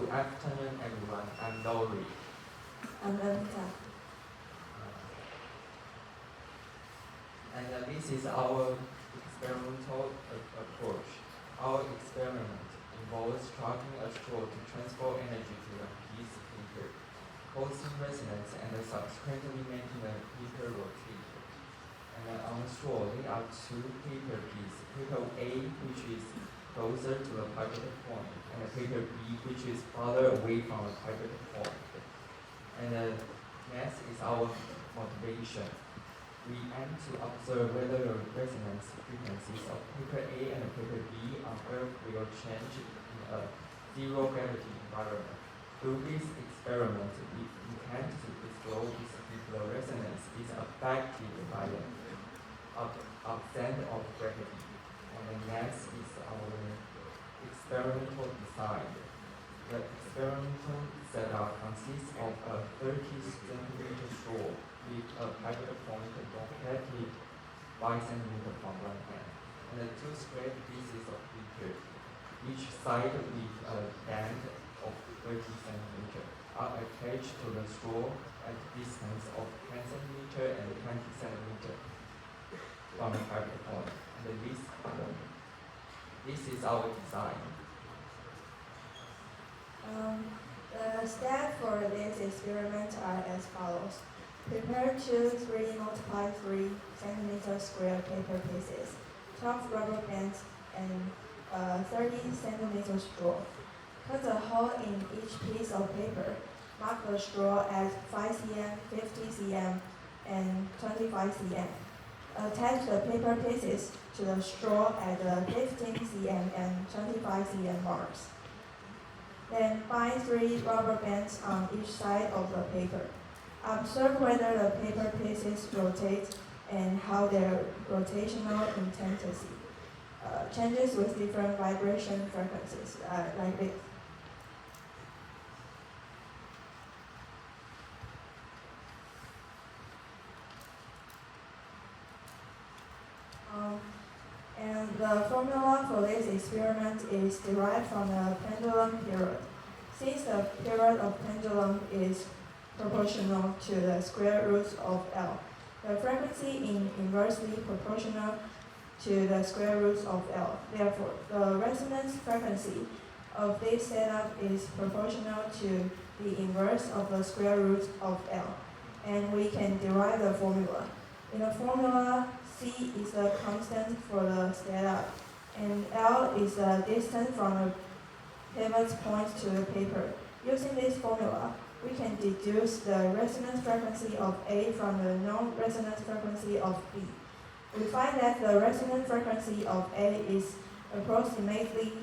Good afternoon, everyone. I'm Lori. I'm Anita. And this is our experimental approach. Our experiment involves charging a straw to transfer energy to a piece of paper, causing resonance and subsequently making the paper rotate. And on the straw, there are two paper pieces, paper A, which is closer to the pivot point, and paper B, which is farther away from the pivot point. And next is our motivation. We aim to observe whether the resonance frequencies of paper A and paper B on Earth will change in a zero gravity environment. Through this experiment, we intend to explore if the resonance is affected by the absence of gravity. And the next is our experimental design. The experimental setup consists of a 30 centimeter straw with a pivot point located 5 centimeters from one end, and two square pieces of paper, each side with a band of 30 centimeters, are attached to the straw at a distance of 10 centimeters and 20 centimeters from the pivot point. And this is our design. The steps for this experiment are as follows. Prepare 2 3 multiply 3 centimeter square paper pieces, 12 rubber bands, and 30 centimeter straw. Cut a hole in each piece of paper. Mark the straw at 5 cm, 50 cm, and 25 cm. Attach the paper pieces to the straw at the 15 cm and 25 cm marks. Then bind 3 rubber bands on each side of the paper. Observe whether the paper pieces rotate and how their rotational intensity changes with different vibration frequencies, like this. And the formula for this experiment is derived from the pendulum period. Since the period of pendulum is proportional to the square root of L, the frequency is inversely proportional to the square root of L. Therefore, the resonance frequency of this setup is proportional to the inverse of the square root of L, and we can derive the formula. In the formula, C is the constant for the setup, and L is the distance from the pivot point to the paper. Using this formula, we can deduce the resonance frequency of A from the non-resonance frequency of B. We find that the resonance frequency of A is approximately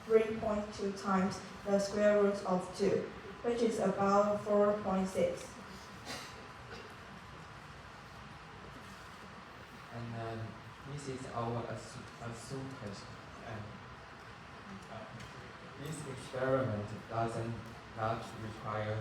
3.2 times the square root of 2, which is about 4.6. And this is our assumption. This experiment doesn't not require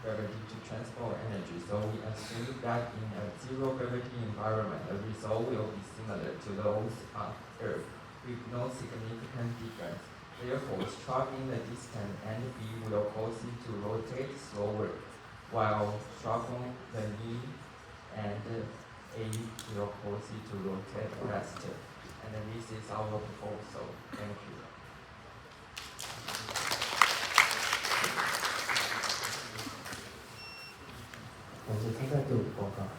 gravity to transfer energy, so we assume that in a zero gravity environment, the result will be similar to those on Earth, with no significant difference. Therefore, striking the distance and B will cause it to rotate slower, while striking the E and A will cause it to rotate faster. And this is our proposal. Thank you. 我是参赛组报告。